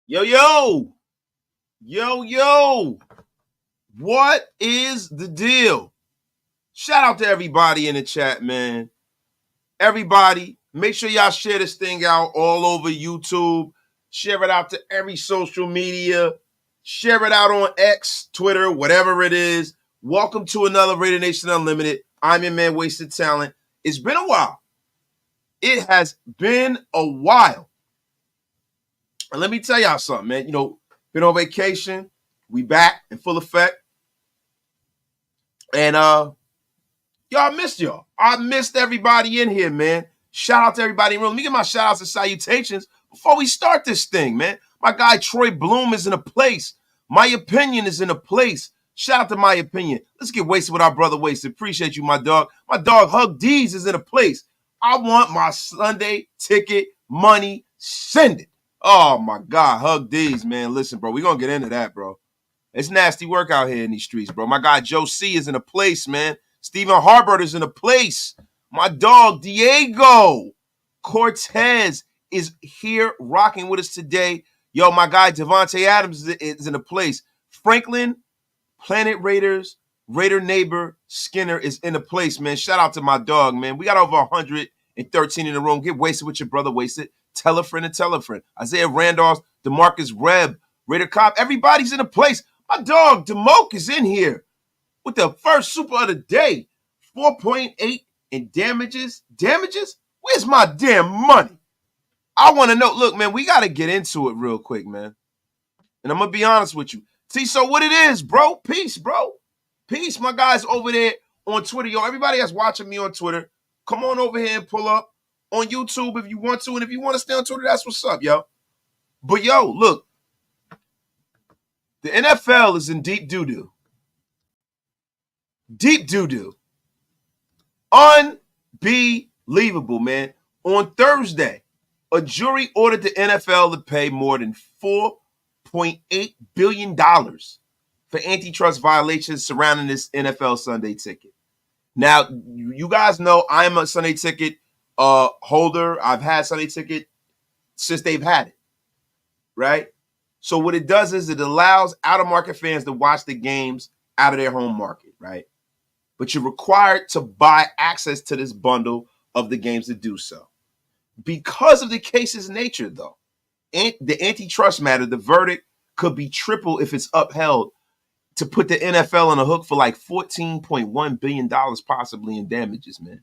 Yo, yo, yo. What is the deal? Shout out to everybody in the chat, man. Everybody, make sure y'all share this thing out all over YouTube. Share it out to every social media. Share it out on X, Twitter, whatever it is. Welcome to another Raider Nation Unlimited. I'm your man, Wasted Talent. It's been a while. It has been a while. And let me tell y'all something, man. Been on vacation. We back in full effect. And y'all missed y'all. I missed everybody in here, man. Shout out to everybody in the room. Let me get my shout outs and salutations before we start this thing, man. My guy Troy Bloom is in a place. My opinion is in a place. Shout out to my opinion. Let's get wasted with our brother Wasted. Appreciate you, my dog. My dog Hug D's is in a place. I want my Sunday ticket money. Send it. Oh my God, Hug D's, man. Listen, bro, we're gonna get into that, bro. It's nasty work out here in these streets, bro. My guy Joe C is in a place, man. Stephen Harbert is in a place. My dog Diego Cortez is here rocking with us today. Yo, my guy Devontae Adams is in a place. Franklin, Planet Raiders, Raider Neighbor Skinner is in a place, man. Shout out to my dog, man. We got over 113 in the room. Get wasted with your brother, Wasted. Tell a friend and tell a friend. Isaiah Randolph, DeMarcus Rebb, Raider Cop. Everybody's in a place. My dog, DeMoke, is in here with the first super of the day. 4.8 in damages. Damages? Where's my damn money? I want to know. Look, man, we got to get into it real quick, man. And I'm going to be honest with you. See, so what it is, bro? Peace, bro. Peace. My guys over there on Twitter. Yo, everybody that's watching me on Twitter, come on over here and pull up on YouTube if you want to. And if you want to stay on Twitter, that's what's up, yo. But, yo, look. The NFL is in deep doo-doo. Deep doo-doo. Unbelievable, man. On Thursday, a jury ordered the NFL to pay more than $4.8 billion for antitrust violations surrounding this NFL Sunday ticket. Now, you guys know I'm a Sunday ticket holder. I've had Sunday ticket since they've had it, right? So what it does is it allows out-of-market fans to watch the games out of their home market, right? But you're required to buy access to this bundle of the games to do so. Because of the case's nature, though, the antitrust matter, the verdict could be triple if it's upheld to put the NFL on a hook for like $14.1 billion possibly in damages, man.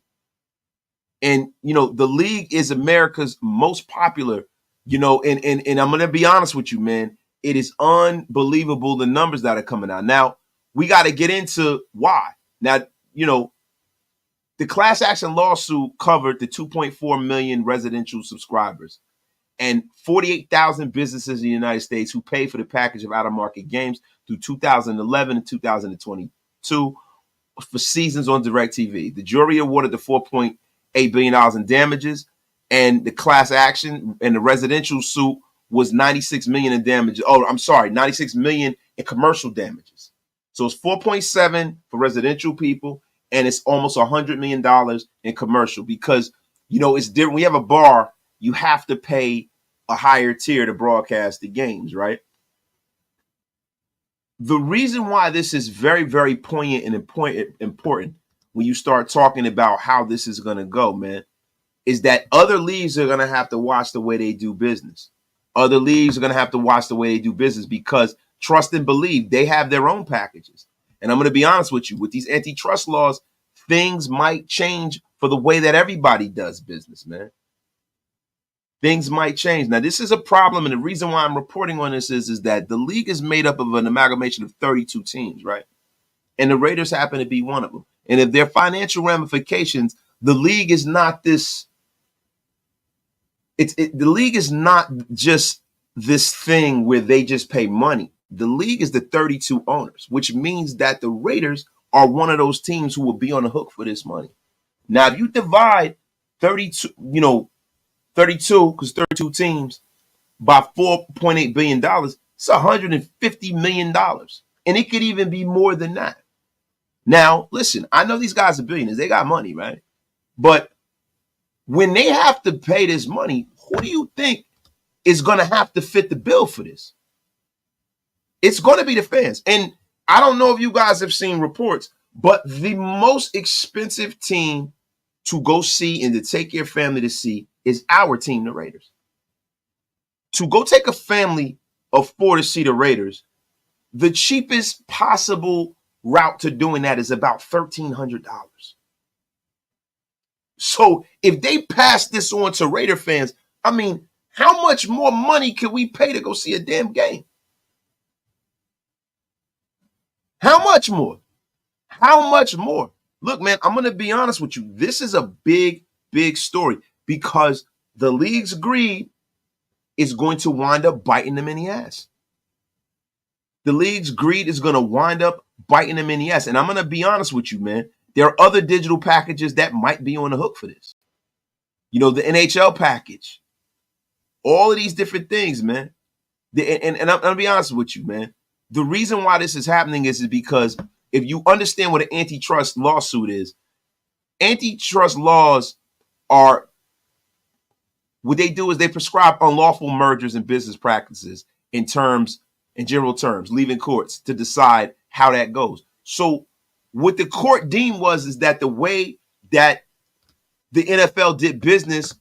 And, the league is America's most popular. And I'm going to be honest with you, man. It is unbelievable the numbers that are coming out. Now, we got to get into why. Now, the class action lawsuit covered the 2.4 million residential subscribers and 48,000 businesses in the United States who pay for the package of out-of-market games through 2011 and 2022 for seasons on DirecTV. The jury awarded the $4.8 billion in damages. And the class action and the residential suit was $96 million in damages. Oh, I'm sorry, $96 million in commercial damages. So it's 4.7 for residential people, and it's almost $100 million in commercial because, it's different. When you have a bar, you have to pay a higher tier to broadcast the games, right? The reason why this is very, very poignant and important when you start talking about how this is going to go, man, is that other leagues are going to have to watch the way they do business. Other leagues are going to have to watch the way they do business because trust and believe they have their own packages. And I'm going to be honest with you, with these antitrust laws, things might change for the way that everybody does business, man. Things might change. Now, this is a problem. And the reason why I'm reporting on this is that the league is made up of an amalgamation of 32 teams, right? And the Raiders happen to be one of them. And if there are financial ramifications, the league is not this. The league is not just this thing where they just pay money. The league is the 32 owners, which means that the Raiders are one of those teams who will be on the hook for this money. Now, if you divide 32, 32, because 32 teams by $4.8 billion, it's $150 million. And it could even be more than that. Now, listen, I know these guys are billionaires. They got money, right? But when they have to pay this money, who do you think is going to have to fit the bill for this. It's going to be the fans. And I don't know if you guys have seen reports, but the most expensive team to go see and to take your family to see is our team, the Raiders. To go take a family of 4 to see the Raiders, the cheapest possible route to doing that is about $1,300. So if they pass this on to Raider fans, I mean, how much more money can we pay to go see a damn game? How much more? How much more? Look, man, I'm going to be honest with you. This is a big, big story because the league's greed is going to wind up biting them in the ass. The league's greed is going to wind up biting them in the ass. And I'm going to be honest with you, man. There are other digital packages that might be on the hook for this. You know, the NHL package. All of these different things, man. And I'm going to be honest with you, man. The reason why this is happening is because if you understand what an antitrust lawsuit is, antitrust laws are, what they do is they prescribe unlawful mergers and business practices in general terms, leaving courts to decide how that goes. So what the court deemed is that the way that the NFL did business,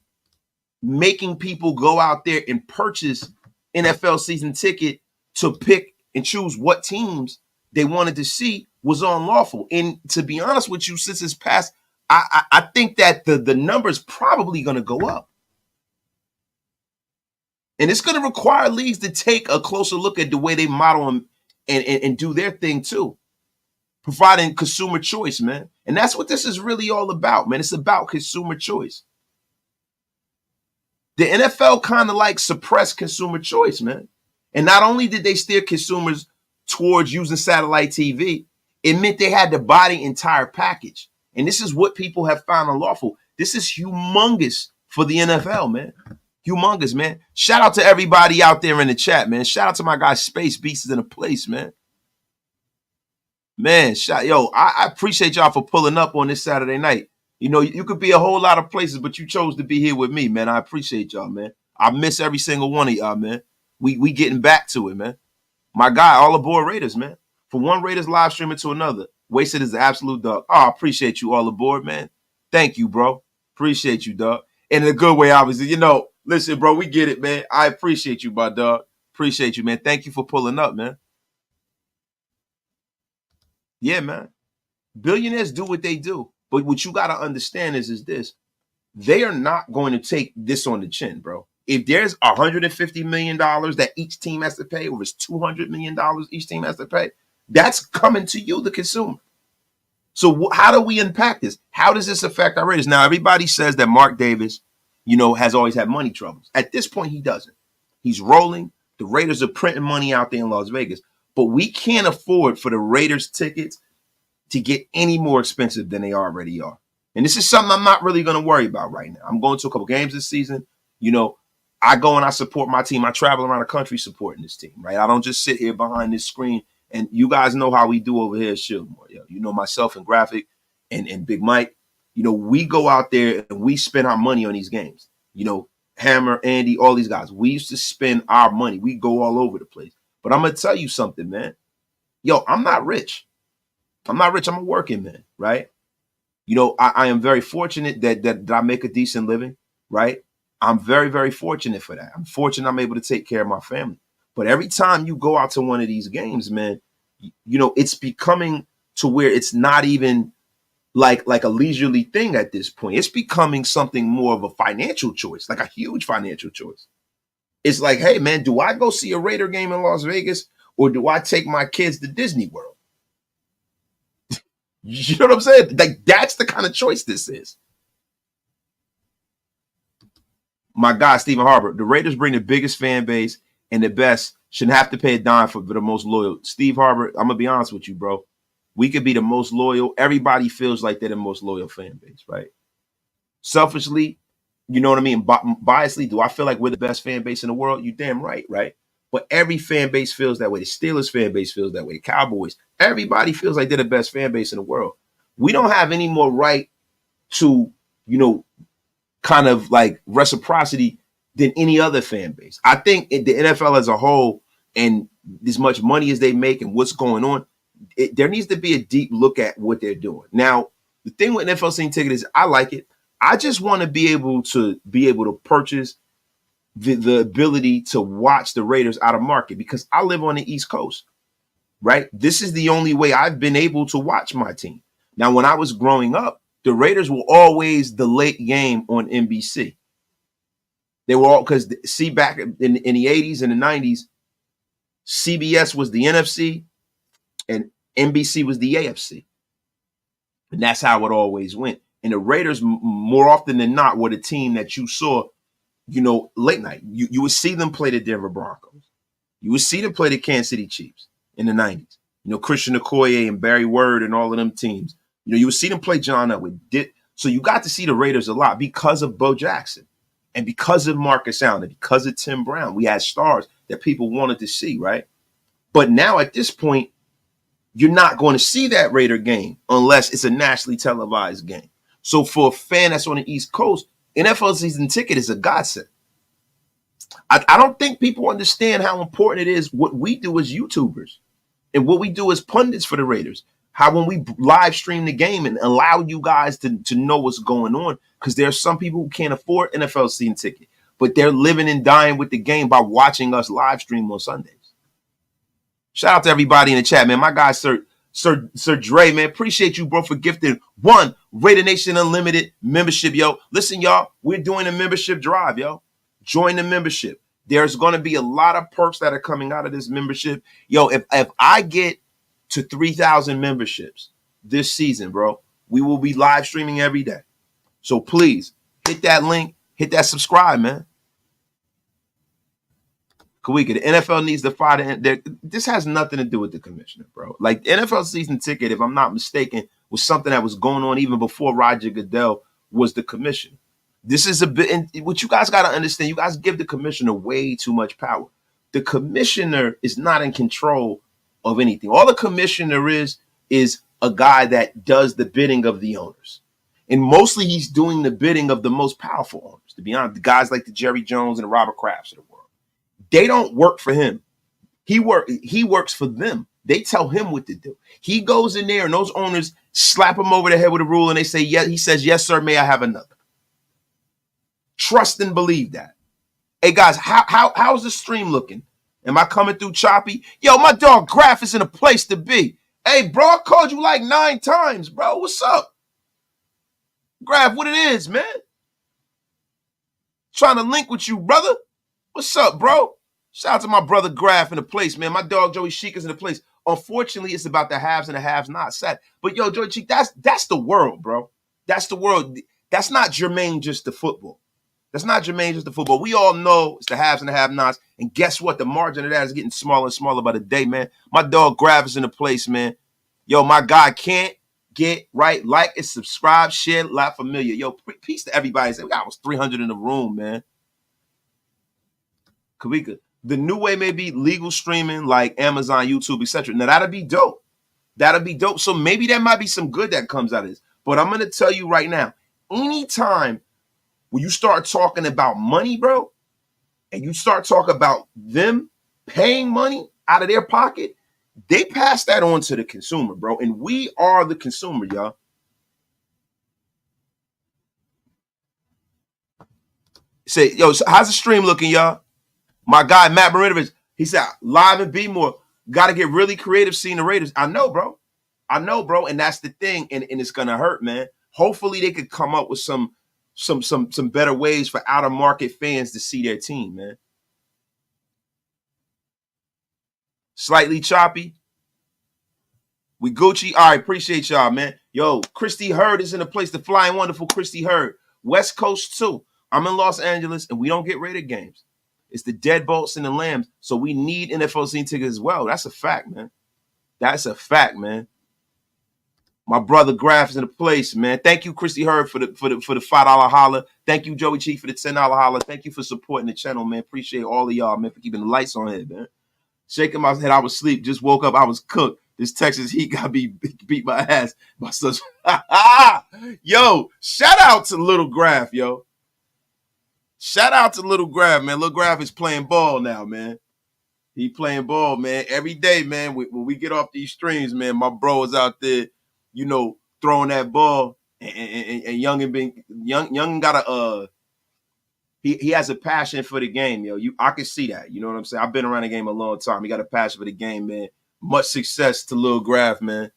making people go out there and purchase NFL season ticket to pick and choose what teams they wanted to see was unlawful. And to be honest with you, since it's passed, I think that the number's probably going to go up. And it's going to require leagues to take a closer look at the way they model them and do their thing too. Providing consumer choice, man. And that's what this is really all about, man. It's about consumer choice. The NFL kind of like suppressed consumer choice, man. And not only did they steer consumers towards using satellite TV, it meant they had to buy the entire package. And this is what people have found unlawful. This is humongous for the NFL, man. Humongous, man. Shout out to everybody out there in the chat, man. Shout out to my guy Space Beast is in the place, man. Man, I appreciate y'all for pulling up on this Saturday night. You know, you could be a whole lot of places, but you chose to be here with me, man. I appreciate y'all, man. I miss every single one of y'all, man. We getting back to it, man. My guy, all aboard Raiders, man. From one Raiders live streamer to another. Wasted is the absolute dog. Oh, I appreciate you all aboard, man. Thank you, bro. Appreciate you, dog. And in a good way, obviously. You know, listen, bro, we get it, man. I appreciate you, my dog. Appreciate you, man. Thank you for pulling up, man. Yeah, man. Billionaires do what they do. But what you got to understand is this. They are not going to take this on the chin, bro. If there's $150 million that each team has to pay, or it's $200 million each team has to pay, that's coming to you, the consumer. So how do we impact this? How does this affect our Raiders? Now, everybody says that Mark Davis, you know, has always had money troubles. At this point, he doesn't. He's rolling. The Raiders are printing money out there in Las Vegas. But we can't afford for the Raiders tickets to get any more expensive than they already are. And this is something I'm not really going to worry about right now. I'm going to a couple games this season. You know, I go and I support my team. I travel around the country supporting this team, right? I don't just sit here behind this screen. And you guys know how we do over here at Shieldmore. You know, myself and Graphic and Big Mike, you know, we go out there and we spend our money on these games. You know, Hammer, Andy, all these guys. We used to spend our money. We go all over the place. But I'm going to tell you something, man. Yo, I'm not rich. I'm not rich. I'm a working man, right? You know, I am very fortunate that I make a decent living, right? I'm very, very fortunate for that. I'm fortunate I'm able to take care of my family. But every time you go out to one of these games, man, you know, it's becoming to where it's not even like a leisurely thing at this point. It's becoming something more of a financial choice, like a huge financial choice. It's like, hey, man, do I go see a Raider game in Las Vegas or do I take my kids to Disney World? You know what I'm saying? Like, that's the kind of choice this is. My guy, Stephen Harper, the Raiders bring the biggest fan base and the best, shouldn't have to pay a dime for the most loyal. Steve Harper, I'm going to be honest with you, bro. We could be the most loyal. Everybody feels like they're the most loyal fan base, right? Selfishly, you know what I mean? Biasly, do I feel like we're the best fan base in the world? You damn right, right? But every fan base feels that way. The Steelers fan base feels that way. The Cowboys, everybody feels like they're the best fan base in the world. We don't have any more right to, you know, kind of like reciprocity than any other fan base. I think the NFL as a whole, and as much money as they make and what's going on, there needs to be a deep look at what they're doing. Now, the thing with NFL season ticket is I like it. I just want to be able to purchase the ability to watch the Raiders out of market because I live on the East Coast, right? This is the only way I've been able to watch my team. Now, when I was growing up, the Raiders were always the late game on NBC. They were all because see back in the 80s and the 90s, CBS was the NFC and NBC was the AFC. And that's how it always went. And the Raiders, more often than not, were the team that you saw, late night. You would see them play the Denver Broncos. You would see them play the Kansas City Chiefs in the 90s. Christian Okoye and Barry Word and all of them teams. You would see them play John Elway. So you got to see the Raiders a lot because of Bo Jackson and because of Marcus Allen and because of Tim Brown. We had stars that people wanted to see, right? But now at this point, you're not going to see that Raider game unless it's a nationally televised game. So for a fan that's on the East Coast, NFL season ticket is a godsend. I don't think people understand how important it is what we do as YouTubers and what we do as pundits for the Raiders. How when we live stream the game and allow you guys to know what's going on, because there are some people who can't afford NFL season ticket, but they're living and dying with the game by watching us live stream on Sundays. Shout out to everybody in the chat, man. My guy, Sir Dre, man. Appreciate you, bro, for gifting one Raider Nation Unlimited membership, yo. Listen, y'all, we're doing a membership drive, yo. Join the membership. There's going to be a lot of perks that are coming out of this membership. Yo, if I get to 3,000 memberships this season, bro, we will be live streaming every day. So please hit that link, hit that subscribe, man. Kawika, the NFL needs to fire this has nothing to do with the commissioner, bro. Like, the NFL season ticket, if I'm not mistaken, was something that was going on even before Roger Goodell was the commissioner. This is a bit, and what you guys got to understand, you guys give the commissioner way too much power. The commissioner is not in control of anything. All the commissioner is a guy that does the bidding of the owners. And mostly he's doing the bidding of the most powerful owners, to be honest, the guys like the Jerry Jones and the Robert Krafts of the world. They don't work for him. He works for them. They tell him what to do. He goes in there and those owners slap him over the head with a rule and they say, yeah, he says, yes, sir, may I have another? Trust and believe that. Hey guys, how's the stream looking? Am I coming through choppy? Yo, my dog Graf is in a place to be. Hey, bro, I called you like 9 times, bro. What's up? Graf, what it is, man? Trying to link with you, brother. What's up, bro? Shout out to my brother Graf in the place, man. My dog Joey Sheik is in the place. Unfortunately, it's about the haves and the haves not. Sad. But yo, Joey Sheik, that's the world, bro. That's the world. That's not germane just to football. That's not germane just to football. We all know it's the haves and the have-nots. And guess what? The margin of that is getting smaller and smaller by the day, man. My dog Graf is in the place, man. Yo, my guy Can't get right. Like and subscribe, share, La Familia. Yo, peace to everybody. We got almost 300 in the room, man. Kawika, the new way may be legal streaming like Amazon, YouTube, etc. Now, that'll be dope. That'll be dope. So maybe there might be some good that comes out of this. But I'm going to tell you right now, anytime when you start talking about money, bro, and you start talking about them paying money out of their pocket, they pass that on to the consumer, bro. And we are the consumer, y'all. Say, yo, so how's the stream looking, y'all? My guy, Matt Marinovich, he said, live and be more. Got to get really creative seeing the Raiders. I know, bro. And that's the thing. And it's going to hurt, man. Hopefully they could come up with some better ways for out of market fans to see their team, man. Slightly choppy. We Gucci. All right, appreciate y'all, man. Yo, Christy Hurd is in the place. The flying wonderful Christy Hurd. West Coast too. I'm in Los Angeles, and we don't get Raider games. It's the deadbolts and the lambs, so we need NFL season tickets as well. That's a fact, man. That's a fact, man. My brother Graf is in the place, man. Thank you, Christy Hurd, for the $5 holler. Thank you, Joey Chief, for the $10 holler. Thank you for supporting the channel, man. Appreciate all of y'all, man, for keeping the lights on here, man. Shaking my head, I was asleep. Just woke up, I was cooked. This Texas heat got me beat my ass. My son. Yo, shout out to Little Graf, yo. Shout out to Little Grav, man. Little Grav is playing ball now, man. He playing ball, man. Every day, man. When we get off these streams, man, my bro is out there, throwing that ball. And Young got a he has a passion for the game, yo. I can see that. You know what I'm saying? I've been around the game a long time. He got a passion for the game, man. Much success to Lil Grav, man.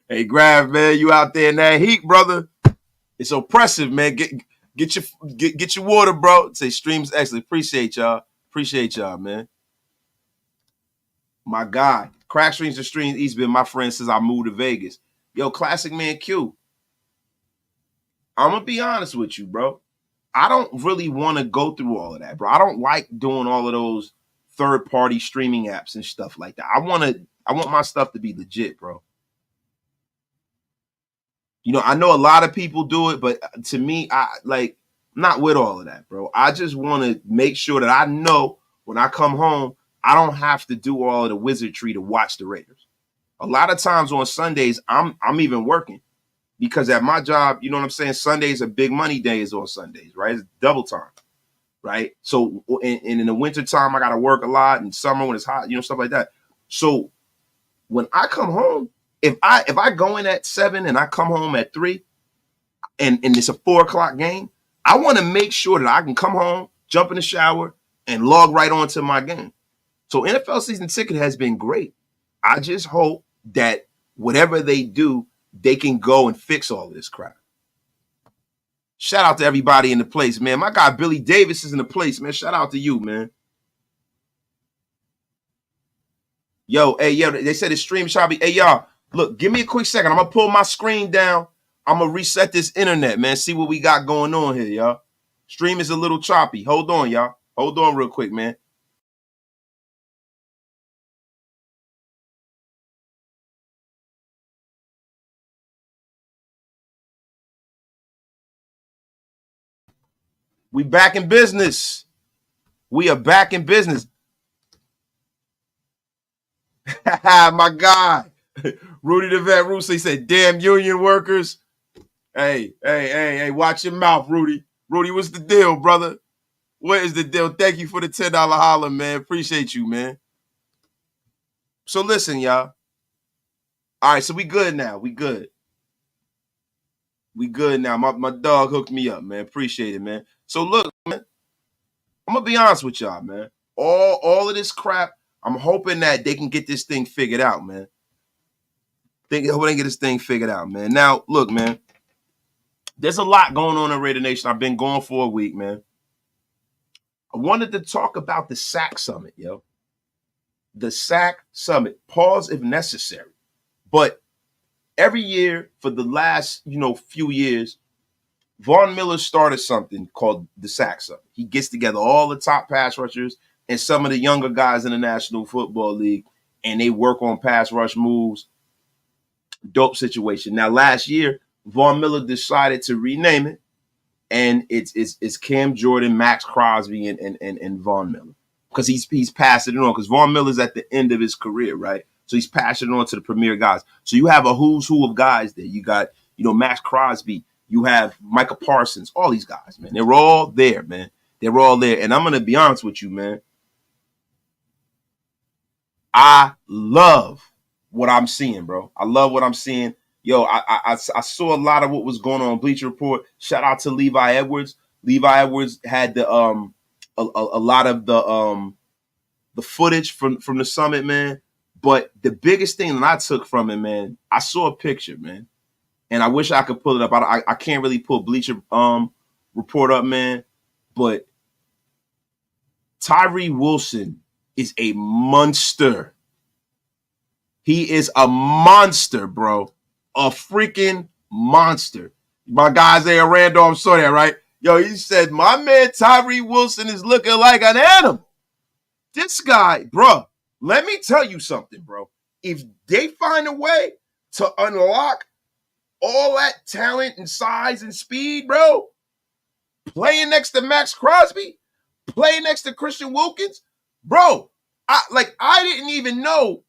Hey, Grav, man, you out there in that heat, brother. It's oppressive, man. Get your water, bro. Say streams excellent. Appreciate y'all, man. My God. Crack Streams and Streams, he's been my friend since I moved to Vegas. Yo, Classic Man Q. I'm going to be honest with you, bro. I don't really want to go through all of that, bro. I don't like doing all of those third-party streaming apps and stuff like that. I want my stuff to be legit, bro. I know a lot of people do it, but to me, not with all of that, bro. I just want to make sure that I know when I come home, I don't have to do all of the wizardry to watch the Raiders. A lot of times on Sundays, I'm even working. Because at my job, you know what I'm saying? Sundays are big money days on Sundays, right? It's double time, right? So, and in the wintertime, I got to work a lot. And summer when it's hot, stuff like that. So when I come home, if I go in at 7 and I come home at 3 and it's a 4 o'clock game, I want to make sure that I can come home, jump in the shower, and log right on to my game. So NFL season ticket has been great. I just hope that whatever they do, they can go and fix all of this crap. Shout out to everybody in the place, man. My guy Billy Davis is in the place, man. Shout out to you, man. Yo, they said the stream shall be. Hey, y'all, look, give me a quick second. I'm going to pull my screen down. I'm going to reset this internet, man. See what we got going on here, y'all. Stream is a little choppy. Hold on, y'all. Hold on real quick, man. We back in business. We are back in business. My God. Rudy the Vet Russo said, damn union workers. Hey, watch your mouth, Rudy. Rudy, what's the deal, brother? What is the deal? Thank you for the $10 holler, man. Appreciate you, man. So listen, y'all. All right, so we good now. We good now. My dog hooked me up, man. Appreciate it, man. So look, man, I'm going to be honest with y'all, man. All of this crap, I'm hoping that they can get this thing figured out, man. Hope they can get this thing figured out, man. Now, look, man. There's a lot going on in Raider Nation. I've been going for a week, man. I wanted to talk about the SAC Summit, yo. The SAC Summit. Pause if necessary. But every year for the last, few years, Von Miller started something called the SAC Summit. He gets together all the top pass rushers and some of the younger guys in the National Football League, and they work on pass rush moves. Dope situation. Now, last year, Von Miller decided to rename it, and it's Cam Jordan, Max Crosby, and Von Miller, because he's passing it on. Because Von Miller's at the end of his career, right? So he's passing it on to the premier guys. So you have a who's who of guys there. You got Max Crosby. You have Micah Parsons. All these guys, man. They're all there, man. They're all there. And I'm gonna be honest with you, man. I love what I'm seeing, bro. I love what I'm seeing. Yo, I saw a lot of what was going on Bleacher Report. Shout out to Levi Edwards. Levi Edwards had the a lot of the footage from the summit, man. But the biggest thing that I took from it, man, I saw a picture, man, and I wish I could pull it up. I can't really pull Bleacher Report up, man. But Tyree Wilson is a monster. He is a monster, bro. A freaking monster. My guys there, Randolph saw that, right? Yo, he said, my man Tyree Wilson is looking like an animal. This guy, bro, let me tell you something, bro. If they find a way to unlock all that talent and size and speed, bro, playing next to Max Crosby, playing next to Christian Wilkins, bro, I didn't even know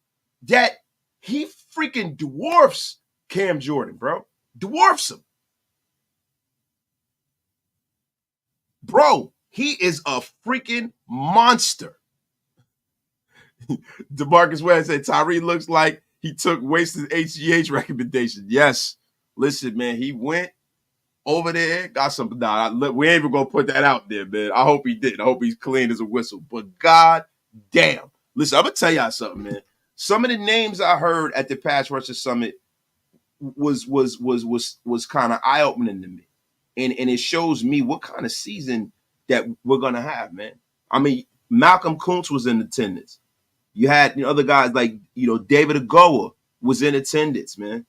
that he freaking dwarfs Cam Jordan, bro. Dwarfs him. Bro, he is a freaking monster. DeMarcus Ware said Tyree looks like he took wasted HGH recommendation. Yes. Listen, man, he went over there, got something. Nah, we ain't even gonna put that out there, man. I hope he did. I hope he's clean as a whistle. But god damn. Listen, I'm gonna tell y'all something, man. Some of the names I heard at the Pass Rusher Summit was kind of eye opening to me, and it shows me what kind of season that we're gonna have, man. I mean, Malcolm Kuntz was in attendance. You had other guys like David Agoa was in attendance, man.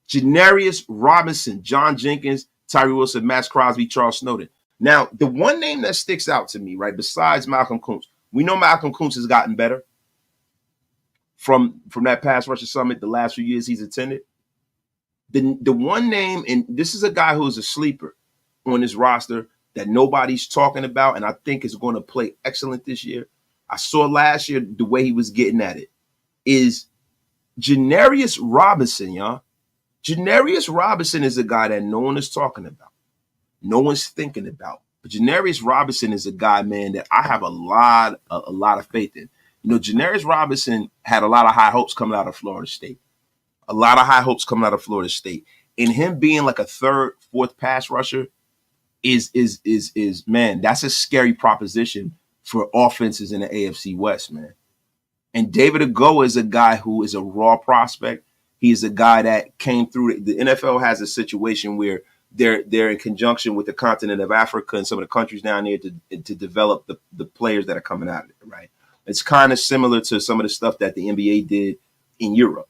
Janarius Robinson, John Jenkins, Tyree Wilson, Max Crosby, Charles Snowden. Now, the one name that sticks out to me, right, besides Malcolm Kuntz, we know Malcolm Kuntz has gotten better from that Pass Rusher Summit the last few years he's attended. The one name, and this is a guy who's a sleeper on this roster that nobody's talking about, and I think is going to play excellent this year. I saw last year the way he was getting at it is Janarius Robinson, y'all. Janarius Robinson is a guy that no one is talking about. No one's thinking about. But Janarius Robinson is a guy, man, that I have a lot of faith in. Janarius Robinson had a lot of high hopes coming out of Florida State. A lot of high hopes coming out of Florida State. And him being like a third, fourth pass rusher is man, that's a scary proposition for offenses in the AFC West, man. And David Agoa is a guy who is a raw prospect. He's a guy that came through. The NFL has a situation where they're in conjunction with the continent of Africa and some of the countries down there to develop the players that are coming out of it, right? It's kind of similar to some of the stuff that the NBA did in Europe,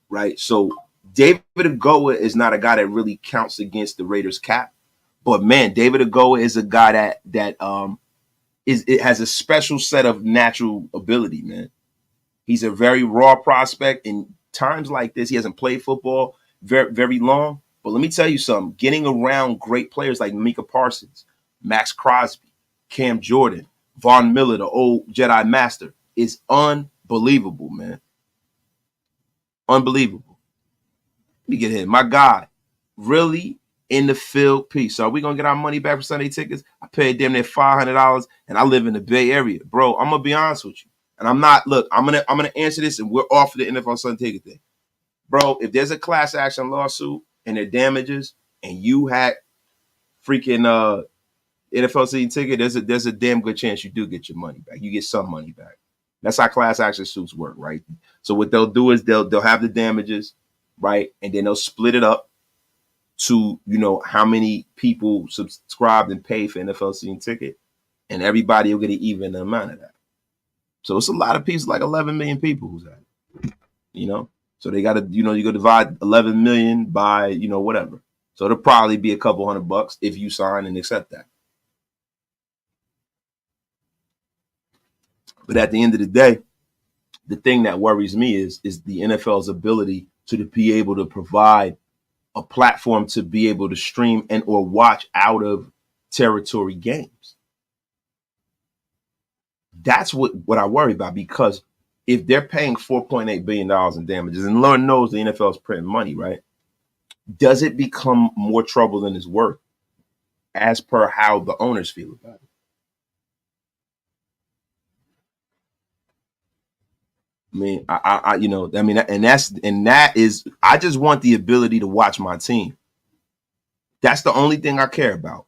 right? So David Agoa is not a guy that really counts against the Raiders cap, but man, David Agoa is a guy that it has a special set of natural ability, man. He's a very raw prospect. In times like this, he hasn't played football very, very long. But let me tell you something. Getting around great players like Micah Parsons, Max Crosby, Cam Jordan, Von Miller, the old Jedi Master, is unbelievable, man. Unbelievable. Let me get him. My God, really in the field piece. So are we going to get our money back for Sunday tickets? I paid damn near $500 and I live in the Bay Area. Bro, I'm going to be honest with you. And I'm gonna answer this, and we're off of the NFL Sunday ticket thing. Bro, if there's a class action lawsuit and there damages and you had freaking NFL season ticket, there's a damn good chance you do get your money back. You get some money back. That's how class action suits work, right? So what they'll do is they'll have the damages, right? And then they'll split it up to how many people subscribed and paid for NFL season ticket, and everybody will get an even amount of that. So it's a lot of people, like 11 million people who's at it, So they got to, you go divide 11 million by, whatever. So it'll probably be a couple $100 if you sign and accept that. But at the end of the day, the thing that worries me is the NFL's ability to be able to provide a platform to be able to stream and or watch out of territory games. That's what I worry about, because if they're paying $4.8 billion in damages, and Lord knows the NFL is printing money, right? Does it become more trouble than it's worth as per how the owners feel about it? I mean, that is, I just want the ability to watch my team. That's the only thing I care about.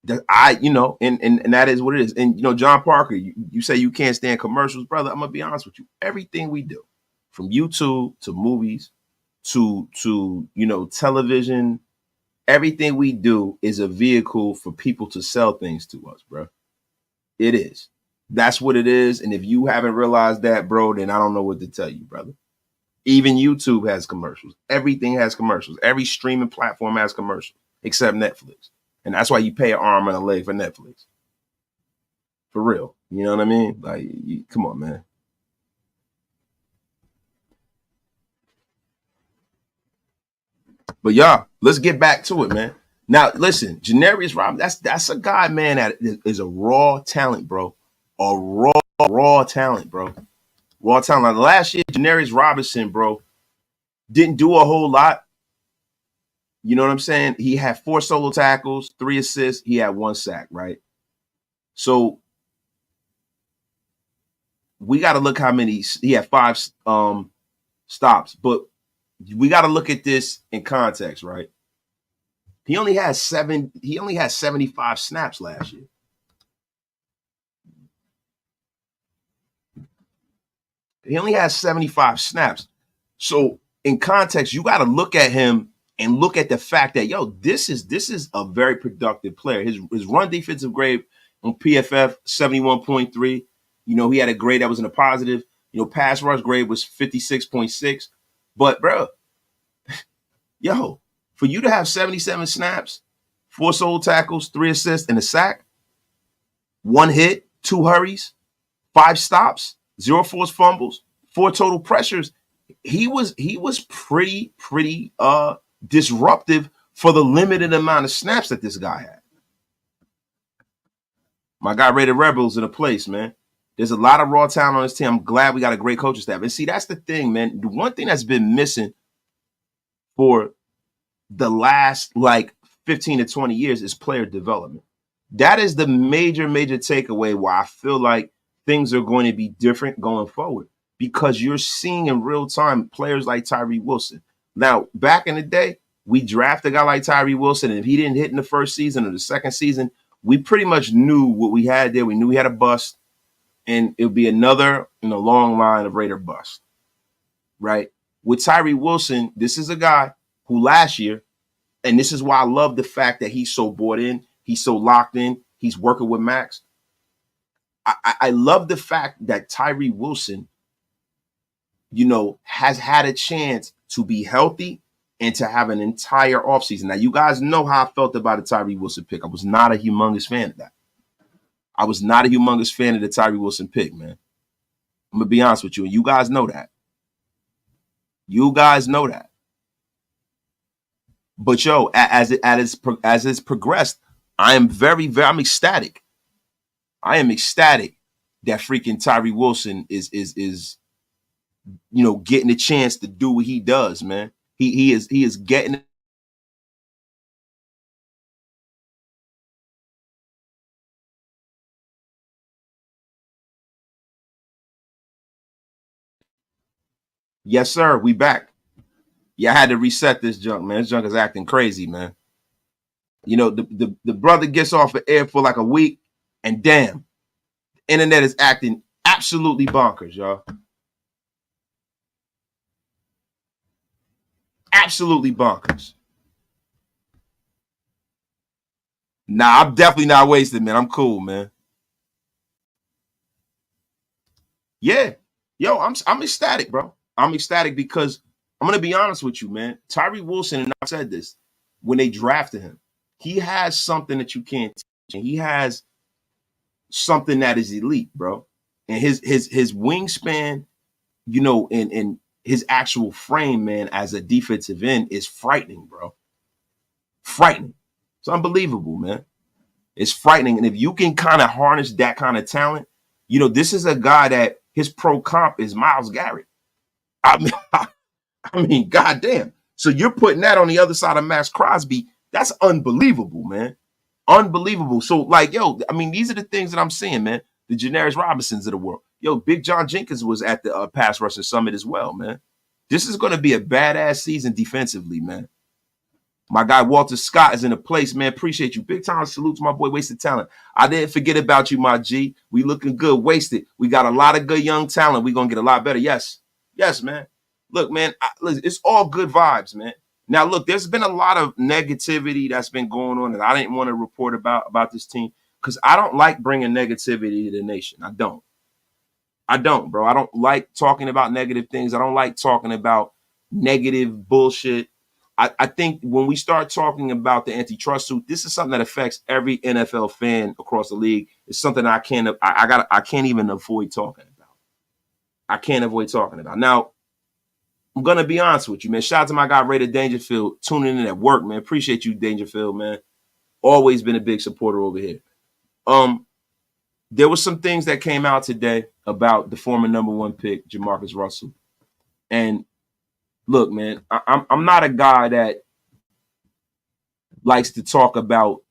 That and that is what it is. And John Parker, you say you can't stand commercials, brother. I'm gonna be honest with you. Everything we do, from YouTube to movies to television, everything we do is a vehicle for people to sell things to us, bro. It is. That's what it is. And if you haven't realized that, bro, then I don't know what to tell you, brother. Even YouTube has commercials. Everything has commercials. Every streaming platform has commercials, except Netflix. And that's why you pay an arm and a leg for Netflix. For real. You know what I mean? Like, come on, man. But y'all, let's get back to it, man. Now, listen, Janarius Robinson, that's a guy, man, that is a raw talent, bro. A raw talent, bro. Raw talent. Last year, Janarius Robinson, bro, didn't do a whole lot. You know what I'm saying? He had 4 solo tackles, 3 assists. He had 1 sack, right? So we got to look how many. He had 5 stops, but we got to look at this in context, right? He only had 75 snaps last year. He only has 75 snaps. So in context, you got to look at him and look at the fact that this is a very productive player. His run defensive grade on PFF 71.3. He had a grade that was in a positive. Pass rush grade was 56.6. But bro, for you to have 77 snaps, 4 solo tackles, 3 assists, and a sack, 1 hit, 2 hurries, 5 stops, 0 forced fumbles, 4 total pressures. He was pretty disruptive for the limited amount of snaps that this guy had. My guy Rated Rebels in a place, man. There's a lot of raw talent on this team. I'm glad we got a great coaching staff. And see, that's the thing, man. The one thing that's been missing for the last 15 to 20 years is player development. That is the major takeaway why I feel like things are going to be different going forward, because you're seeing in real time players like Tyree Wilson. Now, back in the day, we drafted a guy like Tyree Wilson, and if he didn't hit in the first season or the second season, we pretty much knew what we had there. We knew we had a bust, and it would be another in a long line of Raider bust, right? With Tyree Wilson, this is a guy who last year, and this is why I love the fact that he's so bought in, he's so locked in, he's working with Max. I love the fact that Tyree Wilson, has had a chance to be healthy and to have an entire offseason. Now, you guys know how I felt about the Tyree Wilson pick. I was not a humongous fan of that. I was not a humongous fan of the Tyree Wilson pick, man. I'm going to be honest with you, and you guys know that. You guys know that. But as it's progressed, I'm I'm ecstatic. I am ecstatic that freaking Tyree Wilson is getting a chance to do what he does, man. He is getting. Yes, sir. We back. Yeah, I had to reset this junk, man. This junk is acting crazy, man. The brother gets off the air for like a week, and damn, internet is acting absolutely bonkers, y'all. Absolutely bonkers. Nah, I'm definitely not wasted, man. I'm cool, man. Yeah. I'm ecstatic, bro. I'm ecstatic because I'm gonna be honest with you, man. Tyree Wilson, and I said this when they drafted him, he has something that you can't teach, and he has something that is elite, bro. And his wingspan, and his actual frame, man, as a defensive end is frightening, bro. Frightening. It's unbelievable, man. It's frightening. And if you can kind of harness that kind of talent, this is a guy that his pro comp is Myles Garrett. I mean, goddamn. So you're putting that on the other side of Max Crosby. That's unbelievable, man. Unbelievable. So, these are the things that I'm seeing, man. The Janaris Robinsons of the world. Big John Jenkins was at the pass rushing summit as well, man. This is going to be a badass season defensively, man. My guy Walter Scott is in a place, man. Appreciate you. Big time salute to my boy Wasted Talent. I didn't forget about you, my G. We looking good. Wasted. We got a lot of good young talent. We going to get a lot better. Yes. Yes, man. Look, man, listen, it's all good vibes, man. Now, look, there's been a lot of negativity that's been going on that I didn't want to report about this team because I don't like bringing negativity to the nation. I don't, bro. I don't like talking about negative things. I don't like talking about negative bullshit. I think when we start talking about the antitrust suit, this is something that affects every NFL fan across the league. It's something I can't even avoid talking about. I can't avoid talking about. Now, I'm gonna be honest with you, man. Shout out to my guy Raider Dangerfield tuning in at work, man. Appreciate you, Dangerfield, man. Always been a big supporter over here. There was some things that came out today about the former number 1 pick, Jamarcus Russell. And look, man, I'm not a guy that likes to talk about,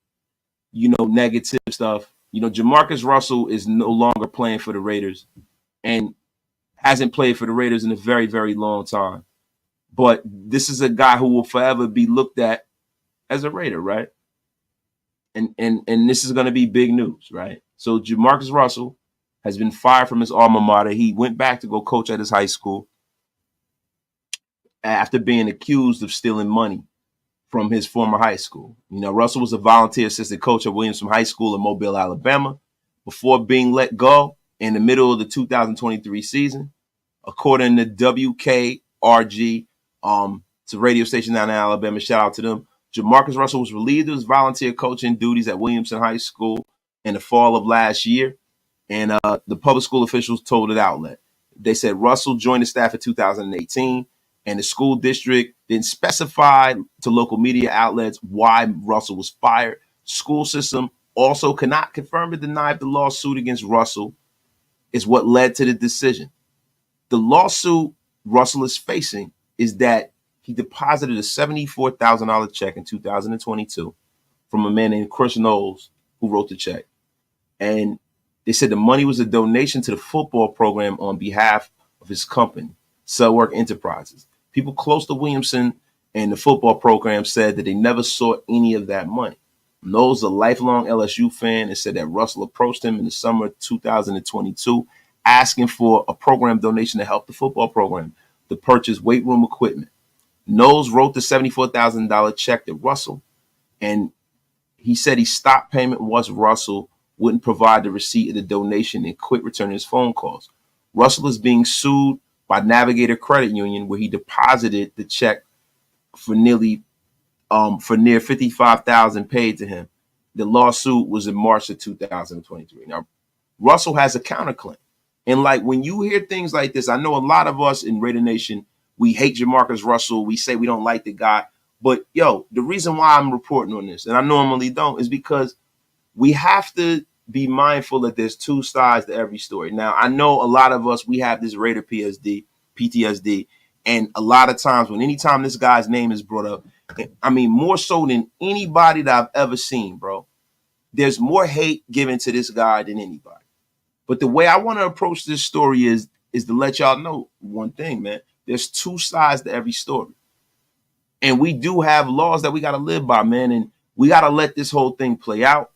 negative stuff. Jamarcus Russell is no longer playing for the Raiders and hasn't played for the Raiders in a very, very long time. But this is a guy who will forever be looked at as a Raider, right? And this is going to be big news, right? So Jamarcus Russell has been fired from his alma mater. He went back to go coach at his high school after being accused of stealing money from his former high school. Russell was a volunteer assistant coach at Williamson High School in Mobile, Alabama, before being let go in the middle of the 2023 season. According to WKRG, it's a radio station down in Alabama, shout out to them, Jamarcus Russell was relieved of his volunteer coaching duties at Williamson High School in the fall of last year, and the public school officials told an outlet. They said Russell joined the staff in 2018, and the school district didn't specify to local media outlets why Russell was fired. The school system also cannot confirm or deny if the lawsuit against Russell is what led to the decision. The lawsuit Russell is facing is that he deposited a $74,000 check in 2022 from a man named Chris Knowles, who wrote the check. And they said the money was a donation to the football program on behalf of his company, Cellwork Enterprises. People close to Williamson and the football program said that they never saw any of that money. Knowles, a lifelong LSU fan, and said that Russell approached him in the summer of 2022 asking for a program donation to help the football program to purchase weight room equipment. Knowles wrote the $74,000 check to Russell, and he said he stopped payment once Russell wouldn't provide the receipt of the donation and quit returning his phone calls. Russell is being sued by Navigator Credit Union, where he deposited the check for near $55,000 paid to him. The lawsuit was in March of 2023. Now, Russell has a counterclaim. And like when you hear things like this, I know a lot of us in Raider Nation, we hate Jamarcus Russell. We say we don't like the guy. But the reason why I'm reporting on this, and I normally don't, is because we have to be mindful that there's two sides to every story. Now, I know a lot of us, we have this Raider PTSD, and a lot of times anytime this guy's name is brought up, I mean, more so than anybody that I've ever seen, bro, there's more hate given to this guy than anybody. But the way I want to approach this story is to let y'all know one thing, man. There's two sides to every story. And we do have laws that we got to live by, man. And we got to let this whole thing play out.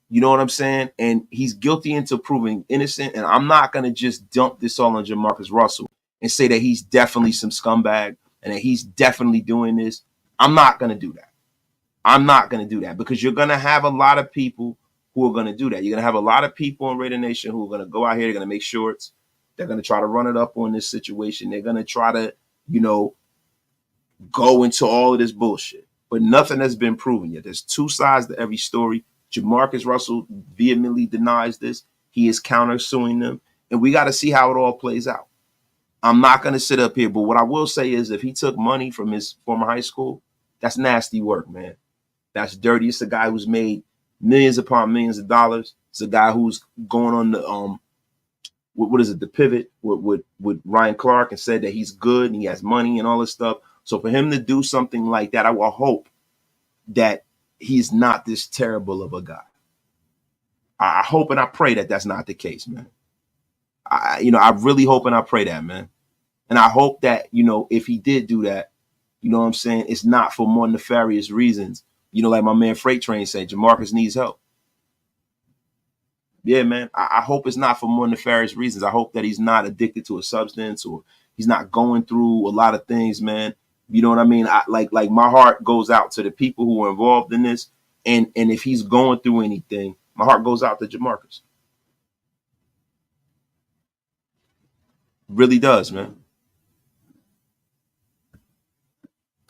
You know what I'm saying? And he's guilty until proven innocent. And I'm not going to just dump this all on Jamarcus Russell and say that he's definitely some scumbag and that he's definitely doing this. I'm not going to do that. I'm not going to do that because you're going to have a lot of people who are going to do that. You're going to have a lot of people in Raider Nation who are going to go out here. They're going to make shorts. They're going to try to run it up on this situation. They're going to try to, go into all of this bullshit. But nothing has been proven yet. There's two sides to every story. Jamarcus Russell vehemently denies this. He is countersuing them. And we got to see how it all plays out. I'm not going to sit up here. But what I will say is if he took money from his former high school, that's nasty work, man. That's dirty. It's a guy who's made millions upon millions of dollars. It's a guy who's going on the the pivot with Ryan Clark and said that he's good and he has money and all this stuff. So for him to do something like that, I will hope that he's not this terrible of a guy. I hope and I pray that that's not the case, man. I really hope and I pray that, man. And I hope that, if he did do that, you know what I'm saying, it's not for more nefarious reasons. Like my man Freight Train said, Jamarcus needs help. Yeah, man. I hope it's not for more nefarious reasons. I hope that he's not addicted to a substance or he's not going through a lot of things, man. You know what I mean? Like my heart goes out to the people who are involved in this. And if he's going through anything, my heart goes out to Jamarcus. Really does, man.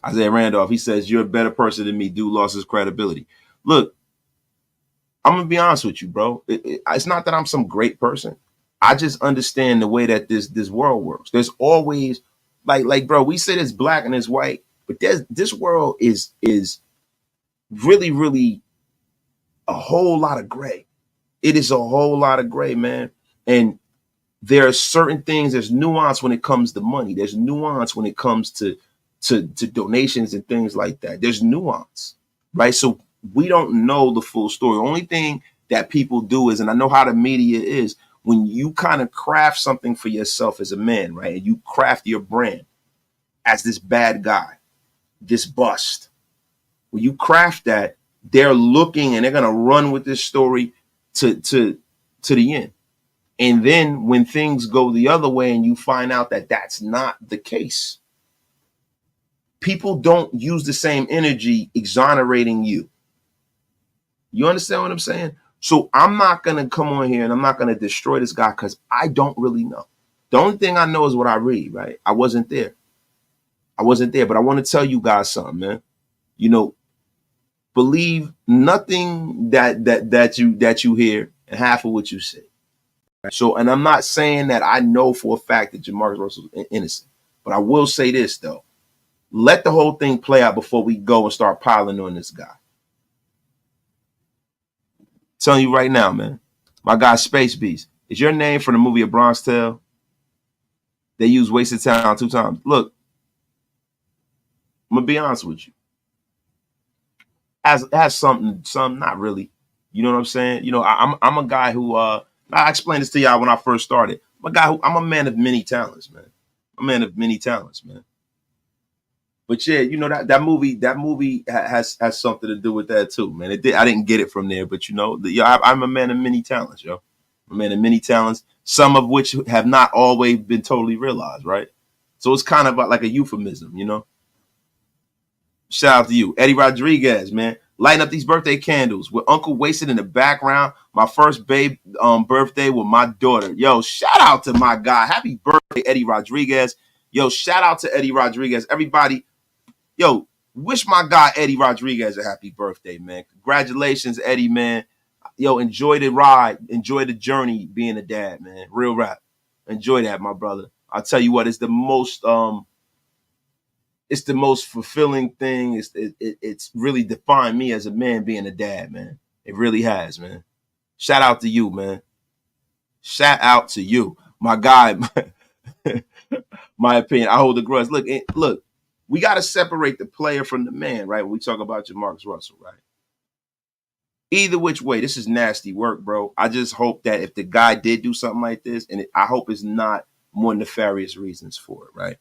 Isaiah Randolph, he says, you're a better person than me. Dude lost his credibility. Look, I'm going to be honest with you, bro. It's not that I'm some great person. I just understand the way that this world works. There's always, like, bro, we say there's black and there's white, but this world is really, really a whole lot of gray. It is a whole lot of gray, man. And there are certain things, there's nuance when it comes to money. There's nuance when it comes to donations and things like that. There's nuance. right? So we don't know the full story. Only thing that people do is, and I know how the media is, when you kind of craft something for yourself as a man, right? And you craft your brand as this bad guy, this bust. When you craft that, they're looking and they're gonna run with this story to the end. And then when things go the other way and you find out that that's not the case, people don't use the same energy exonerating you. You understand what I'm saying? So I'm not going to come on here and I'm not going to destroy this guy because I don't really know. The only thing I know is what I read, right? I wasn't there. I wasn't there, but I want to tell you guys something, man. You know, believe nothing that you hear and half of what you say. So, and I'm not saying that I know for a fact that Jamarcus Russell is innocent, but I will say this though: let the whole thing play out before we go and start piling on this guy. Telling you right now, man, my guy Space Beast. Is your name from the movie A Bronx Tale? They use Wasted Town 2 times. Look, I'm gonna be honest with you. Has something, not really. You know what I'm saying? You know, I'm a guy who I explained this to y'all when I first started. I'm a man of many talents, man. I'm a man of many talents, man. But yeah, you know that movie has something to do with that too, man. I didn't get it from there, but you know, I'm a man of many talents, yo. I'm a man of many talents, some of which have not always been totally realized, right? So it's kind of like a euphemism, you know. Shout out to you, Eddie Rodriguez, man. Lighting up these birthday candles with Uncle Wasted in the background. My first birthday with my daughter. Yo, shout out to my guy. Happy birthday, Eddie Rodriguez. Yo, shout out to Eddie Rodriguez. Everybody, yo, wish my guy Eddie Rodriguez a happy birthday, man. Congratulations, Eddie, man. Yo, enjoy the ride. Enjoy the journey being a dad, man. Real rap. Enjoy that, my brother. I'll tell you what, it's the most fulfilling thing. It's really defined me as a man being a dad, man. It really has, man. Shout out to you, man. Shout out to you, my guy. My opinion, I hold the grudge. Look, we got to separate the player from the man, right? When we talk about Jamarcus Russell, right? Either which way, this is nasty work, bro. I just hope that if the guy did do something like this, and I hope it's not more nefarious reasons for it, right?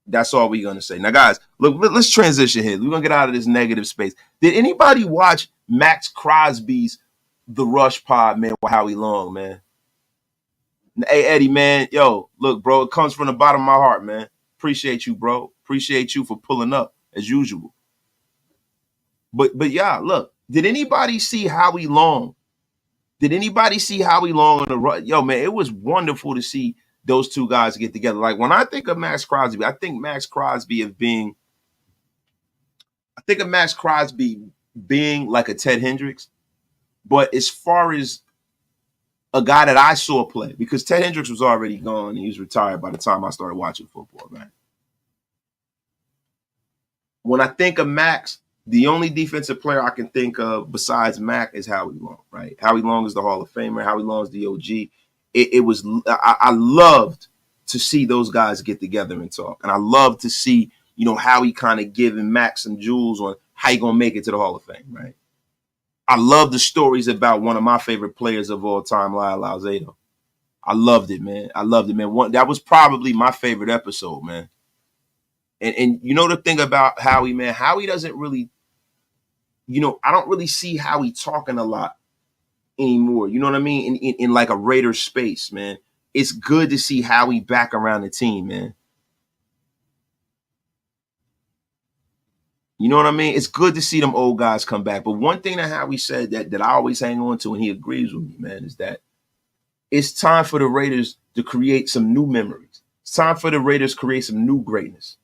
That's all we're gonna say. Now, guys, look, let's transition here. We're gonna get out of this negative space. Did anybody watch Max Crosby's The Rush Pod, man, with Howie Long, man? Hey, Eddie, man, yo, look, bro, it comes from the bottom of my heart, man. Appreciate you, bro. Appreciate you for pulling up as usual. But yeah, look, did anybody see Howie Long? Did anybody see Howie Long on the Rush? Yo, man, it was wonderful to see those two guys get together. Like when I think of Max Crosby, I think of Max Crosby being like a Ted Hendricks. But as far as a guy that I saw play, because Ted Hendricks was already gone and he was retired by the time I started watching football, man. When I think of Max, the only defensive player I can think of besides Mac is Howie Long, right? Howie Long is the Hall of Famer. Howie Long is the OG. I loved to see those guys get together and talk. And I love to see, you know, Howie kind of giving Mac some jewels on how you going to make it to the Hall of Fame, right? I love the stories about one of my favorite players of all time, Lyle Alzado. I loved it, man. That was probably my favorite episode, man. And you know the thing about Howie, man, Howie doesn't really, you know, I don't really see Howie talking a lot anymore. You know what I mean? In like a Raiders space, man. It's good to see Howie back around the team, man. You know what I mean? It's good to see them old guys come back. But one thing that Howie said that I always hang on to, and he agrees with me, man, is that it's time for the Raiders to create some new memories. It's time for the Raiders to create some new greatness.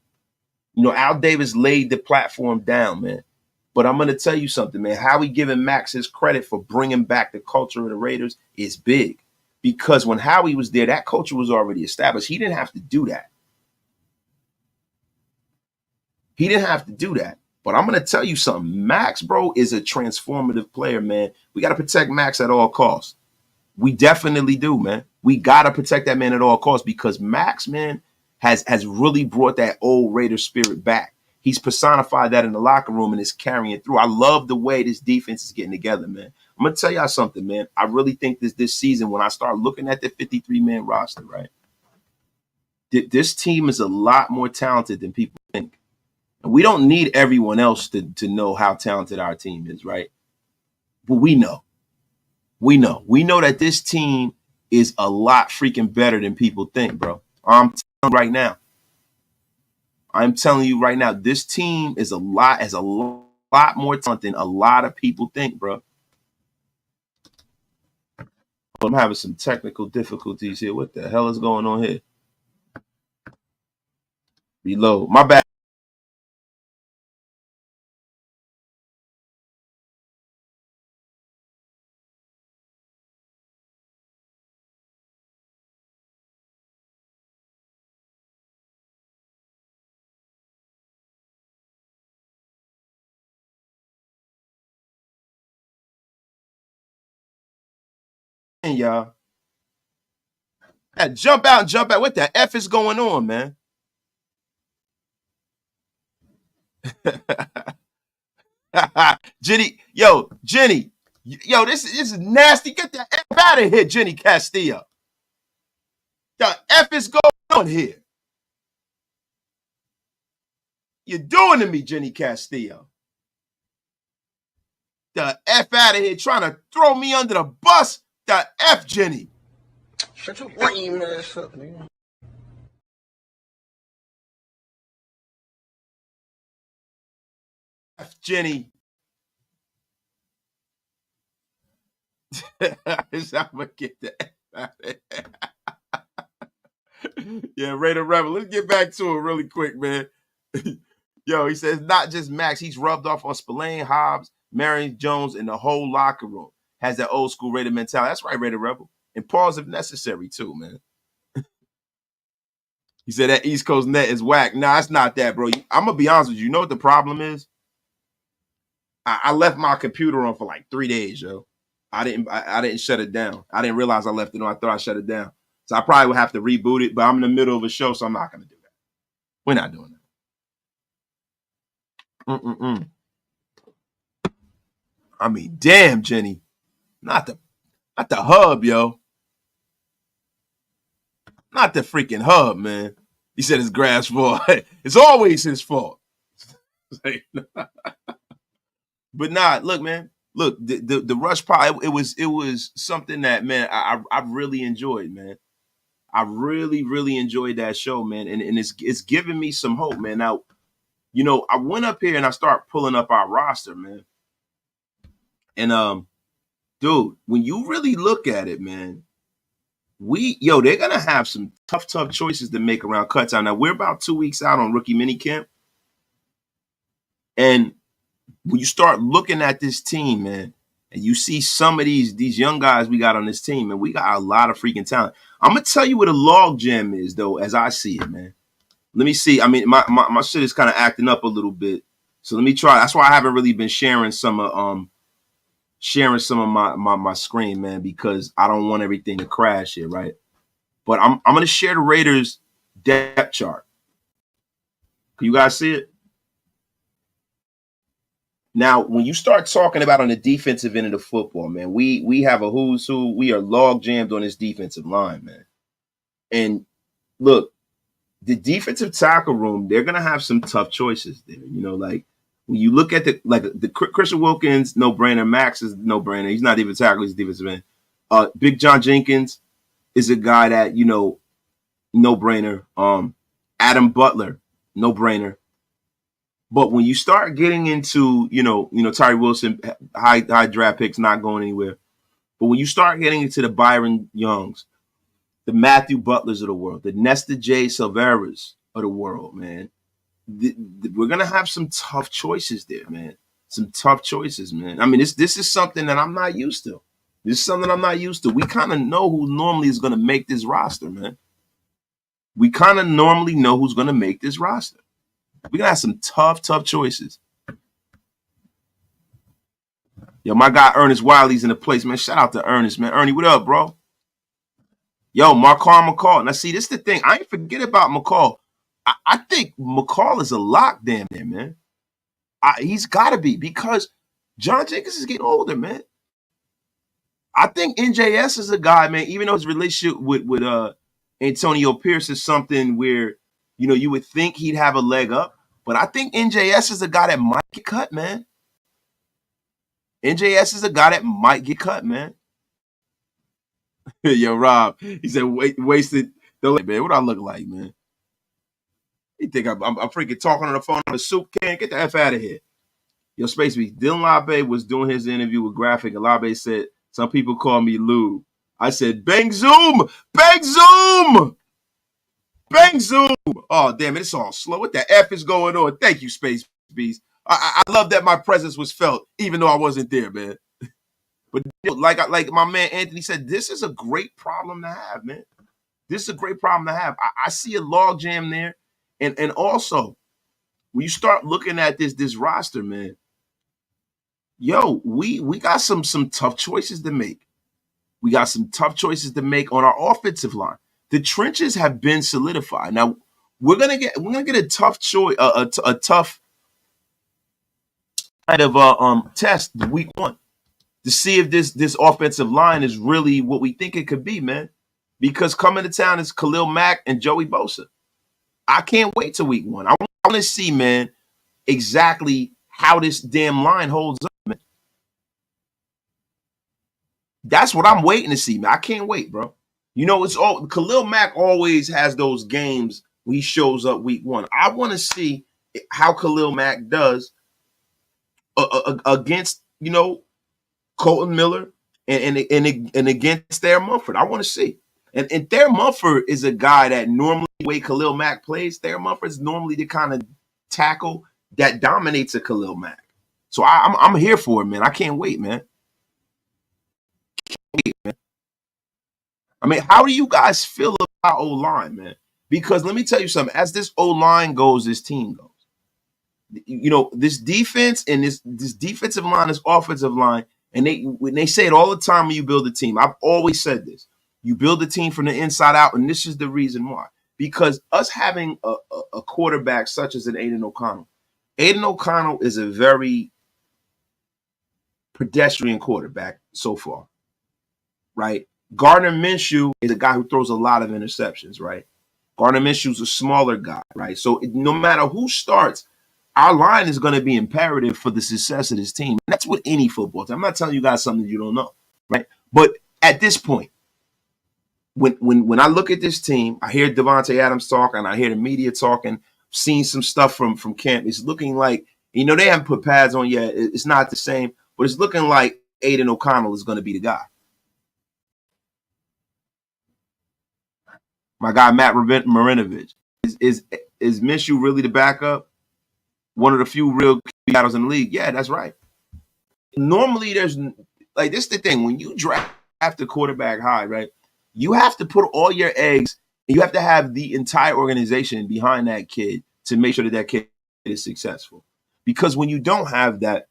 You know, Al Davis laid the platform down, man. But I'm going to tell you something, man. Howie giving Max his credit for bringing back the culture of the Raiders is big. Because when Howie was there, that culture was already established. He didn't have to do that. But I'm going to tell you something. Max, bro, is a transformative player, man. We got to protect Max at all costs. We definitely do, man. We got to protect that man at all costs because Max, man, has really brought that old Raider spirit back. he's personified that in the locker room and is carrying it through. I love the way this defense is getting together, man. I'm gonna tell y'all something, man. I really think this season, when I start looking at the 53-man roster, right, this team is a lot more talented than people think. And we don't need everyone else to know how talented our team is, right? But we know. We know that this team is a lot freaking better than people think, bro. I'm telling you right now, this team has a lot more talent than a lot of people think, bro. I'm having some technical difficulties here. What the hell is going on here? Reload. My bad. Y'all. Jump out. What the F is going on, man? Jenny, this is nasty. Get the F out of here, Jenny Castillo. The F is going on here. You're doing to me, Jenny Castillo. The F out of here, trying to throw me under the bus. The F, Jenny. Shut your lame ass up, nigga. F, Jenny. I'm gonna get the F out of here. Yeah, Raider Rebel. Let's get back to it really quick, man. Yo, he says not just Max. He's rubbed off on Spillane, Hobbs, Marion Jones, and the whole locker room. Has that old school Raider mentality. That's right, Raider Rebel. And pause if necessary, too, man. He said that East Coast net is whack. Nah, it's not that, bro. I'm going to be honest with you. You know what the problem is? I left my computer on for like 3 days, yo. I didn't shut it down. I didn't realize I left it on. I thought I shut it down. So I probably would have to reboot it, but I'm in the middle of a show, so I'm not going to do that. We're not doing that. I mean, damn, Jenny. Not the hub, yo. Not the freaking hub, man. He said it's grass fault. It's always his fault. But nah, look, man. Look, the rush pile, it was something that, man, I really enjoyed, man. I really enjoyed that show, man. And it's giving me some hope, man. Now, you know, I went up here and I start pulling up our roster, man. And dude, when you really look at it, man, they're gonna have some tough choices to make around cuttime. Now we're about 2 weeks out on rookie minicamp, and when you start looking at this team, man, and you see some of these young guys we got on this team, and we got a lot of freaking talent. I'm gonna tell you what a log jam is, though, as I see it, man. Let me see. I mean, my shit is kind of acting up a little bit, so let me try. That's why I haven't really been sharing some of my screen, man, because I don't want everything to crash here, right? But I'm gonna share the Raiders depth chart. Can you guys see it? Now, when you start talking about on the defensive end of the football, man, we have a who's who. We are log jammed on this defensive line, man. And look, the defensive tackle room, they're gonna have some tough choices there. You know, like when you look at the Christian Wilkins, no brainer. Max is no brainer. He's not even a tackle, he's a defensive end. Big John Jenkins is a guy that, you know, no brainer. Adam Butler, no brainer. But when you start getting into, you know, Tyree Wilson, high draft picks, not going anywhere. But when you start getting into the Byron Youngs, the Matthew Butlers of the world, the Nesta J. Silveras of the world, man, we're gonna have some tough choices there, man. Some tough choices, man. I mean, this is something that I'm not used to. This is something I'm not used to. We kind of know who normally is gonna make this roster, man. We kind of normally know who's gonna make this roster. We're gonna have some tough choices. Yo, my guy Ernest Wiley's in the place, man. Shout out to Ernest, man. Ernie, what up, bro? Yo, McCall. Now, see, this is the thing. I ain't forget about McCall. I think McCall is a lock damn there, man. He's got to be because John Jenkins is getting older, man. I think NJS is a guy, man, even though his relationship with Antonio Pierce is something where, you would think he'd have a leg up. But I think NJS is a guy that might get cut, man. NJS is a guy that might get cut, man. Yo, Rob, he said, wasted. Man, what do I look like, man? You think I'm freaking talking on the phone on a soup can? Get the F out of here. Yo, Space Beast, Dylan Labe was doing his interview with Graphic, and Labe said, some people call me Lou. I said, bang zoom! Bang zoom! Bang zoom! Oh, damn it, it's all slow. What the F is going on? Thank you, Space Beast. I love that my presence was felt, even though I wasn't there, man. But like my man Anthony said, this is a great problem to have, man. This is a great problem to have. I see a log jam there. And also, when you start looking at this roster, man, yo, we got some tough choices to make. We got some tough choices to make on our offensive line. The trenches have been solidified. Now we're gonna get a tough choice, a tough kind of test week 1 to see if this offensive line is really what we think it could be, man. Because coming to town is Khalil Mack and Joey Bosa. I can't wait till week 1. I want to see, man, exactly how this damn line holds up, man. That's what I'm waiting to see, man. I can't wait, bro. It's all Khalil Mack always has those games when he shows up week 1. I want to see how Khalil Mack does against, Colton Miller and against Thayer Munford. I want to see. And Thayer Munford is a guy that normally the way Khalil Mack plays, Thayer Munford is normally the kind of tackle that dominates a Khalil Mack. So I'm here for it, man. I can't wait, man. I mean, how do you guys feel about O-line, man? Because let me tell you something. As this O-line goes, this team goes. This defense and this defensive line, this offensive line, and they say it all the time when you build a team. I've always said this. You build a team from the inside out, and this is the reason why. Because us having a quarterback such as an Aiden O'Connell is a very pedestrian quarterback so far, right? Gardner Minshew is a guy who throws a lot of interceptions, right? Gardner Minshew's a smaller guy, right? So no matter who starts, our line is going to be imperative for the success of this team. And that's with any football team. I'm not telling you guys something you don't know, right? But at this point, when I look at this team, I hear Devontae Adams talking, I hear the media talking, seen some stuff from camp. It's looking like, they haven't put pads on yet. It's not the same, but it's looking like Aiden O'Connell is going to be the guy. My guy, Matt Marinovich. Is Minshew really the backup? One of the few real battles in the league. Yeah, that's right. Normally, there's like this is the thing. When you draft a quarterback high, right, you have to put all your eggs, and you have to have the entire organization behind that kid to make sure that kid is successful. Because when you don't have that,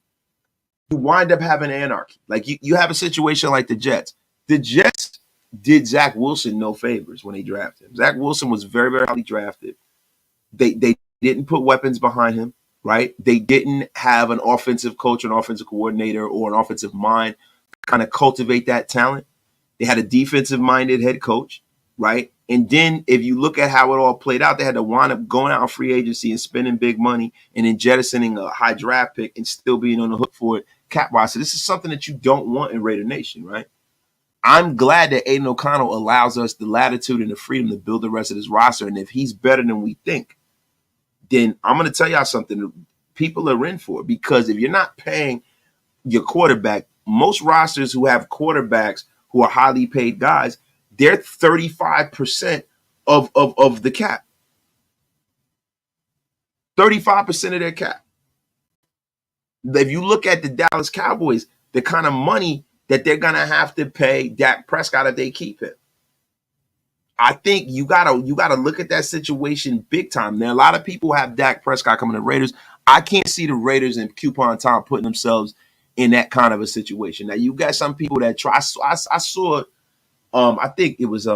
you wind up having anarchy. Like you have a situation like the Jets. The Jets did Zach Wilson no favors when they drafted him. Zach Wilson was very, very highly drafted. They didn't put weapons behind him, right? They didn't have an offensive coach, an offensive coordinator, or an offensive mind kind of cultivate that talent. They had a defensive-minded head coach, right? And then if you look at how it all played out, they had to wind up going out on free agency and spending big money and then jettisoning a high draft pick and still being on the hook for it cap-wise. So this is something that you don't want in Raider Nation, right? I'm glad that Aiden O'Connell allows us the latitude and the freedom to build the rest of this roster. And if he's better than we think, then I'm going to tell y'all something. People are in for it, because if you're not paying your quarterback, most rosters who have quarterbacks who are highly paid guys, they're 35% of the cap. 35% of their cap. If you look at the Dallas Cowboys, the kind of money that they're going to have to pay Dak Prescott if they keep him, I think you gotta look at that situation big time. Now, a lot of people have Dak Prescott coming to Raiders. I can't see the Raiders and Coupon Tom putting themselves in that kind of a situation. Now, you got some people that try. I saw, I think it was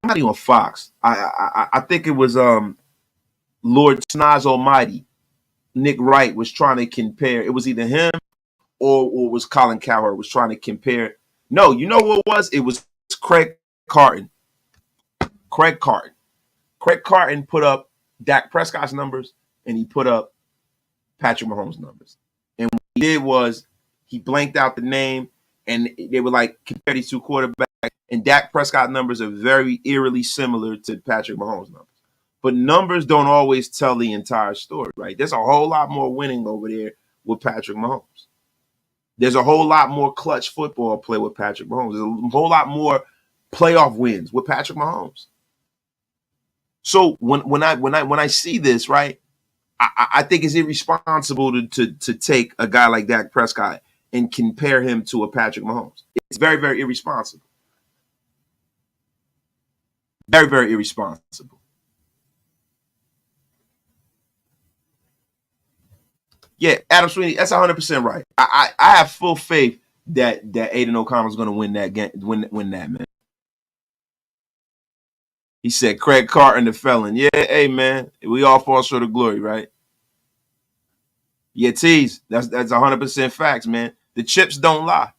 somebody on Fox. I think it was Lord Snaz Almighty. Nick Wright was trying to compare. It was either him or was Colin Cowherd was trying to compare. No, you know what it was? It was Craig Carton. Craig Carton. Craig Carton put up Dak Prescott's numbers and he put up Patrick Mahomes' numbers. And what he did was he blanked out the name and they were like, compare these two quarterbacks. And Dak Prescott numbers are very eerily similar to Patrick Mahomes' numbers. But numbers don't always tell the entire story, right? There's a whole lot more winning over there with Patrick Mahomes. There's a whole lot more clutch football play with Patrick Mahomes. There's a whole lot more playoff wins with Patrick Mahomes. So when I see this, right, I think it's irresponsible to take a guy like Dak Prescott and compare him to a Patrick Mahomes. It's very, very irresponsible. Very, very irresponsible. Yeah, Adam Sweeney, that's 100% right. I have full faith that Aiden O'Connell's going to win that game, win that, man. He said Craig Carton, the felon. Yeah, hey, man, we all fall short of glory, right? Yeah, tease. That's 100% facts, man. The chips don't lie.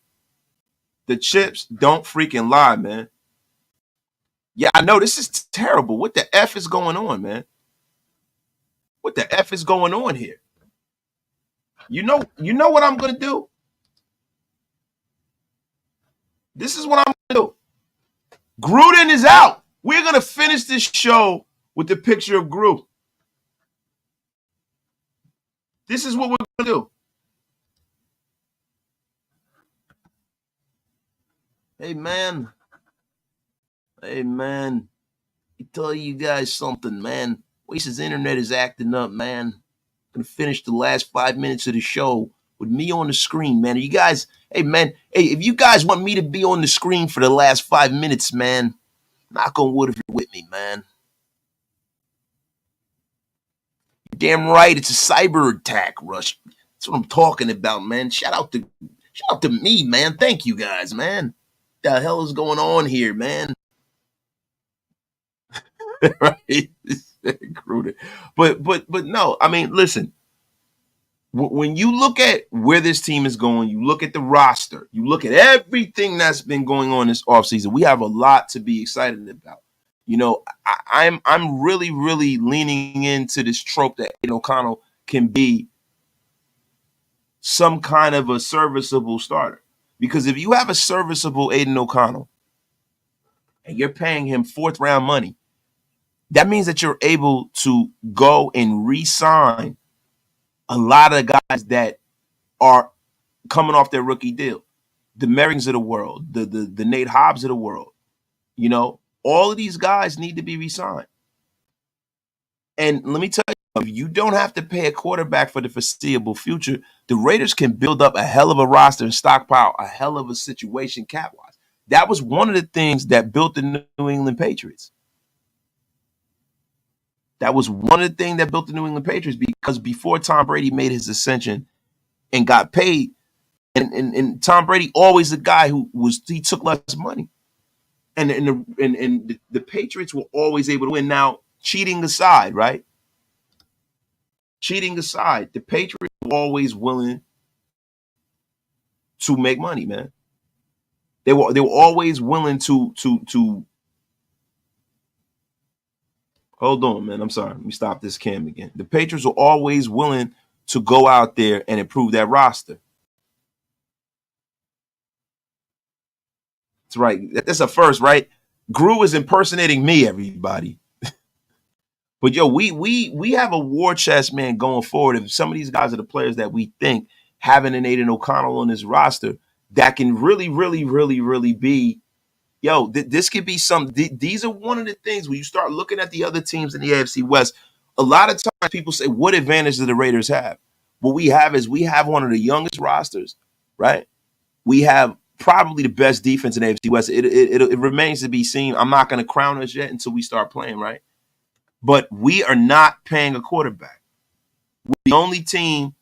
The chips don't freaking lie, man. Yeah, I know this is terrible. What the F is going on, man? What the F is going on here? You know what I'm gonna do? This is what I'm gonna do. Gruden is out. We're gonna finish this show with the picture of Gru. This is what we're gonna do. Hey man. Hey man. I tell you guys something, man. Waste's internet is acting up, man. Gonna finish the last 5 minutes of the show with me on the screen, man. Are you guys, hey man, hey, if you guys want me to be on the screen for the last 5 minutes, man, knock on wood if you're with me, man. You're damn right, it's a cyber attack, Rush. That's what I'm talking about, man. Shout out to me, man. Thank you guys, man. What the hell is going on here, man? Right? But no, I mean, listen. When you look at where this team is going, you look at the roster, you look at everything that's been going on this offseason, we have a lot to be excited about. You know, I'm really, really leaning into this trope that Aiden O'Connell can be some kind of a serviceable starter. Because if you have a serviceable Aiden O'Connell and you're paying him fourth round money, that means that you're able to go and re-sign a lot of guys that are coming off their rookie deal. The Merrings of the world, the Nate Hobbs of the world. You know, all of these guys need to be re-signed. And let me tell you, if you don't have to pay a quarterback for the foreseeable future, the Raiders can build up a hell of a roster and stockpile a hell of a situation cap-wise. That was one of the things that built the New England Patriots. That was one of the things that built the New England Patriots, because before Tom Brady made his ascension and got paid, and Tom Brady always the guy he took less money. And the Patriots were always able to win. Now, cheating aside, right? Cheating aside, the Patriots were always willing to make money, man. They were always willing to hold on, man. I'm sorry. Let me stop this cam again. The Patriots are always willing to go out there and improve that roster. That's right. That's a first, right? Gru is impersonating me, everybody. But yo, we have a war chest, man, going forward. If some of these guys are the players that we think having an Aiden O'Connell on this roster that can really, really, really, really be, yo, this could be some. These are one of the things when you start looking at the other teams in the AFC West. A lot of times people say, what advantage do the Raiders have? What we have is we have one of the youngest rosters, right? We have probably the best defense in the AFC West. It remains to be seen. I'm not going to crown us yet until we start playing, right? But we are not paying a quarterback. We're the only team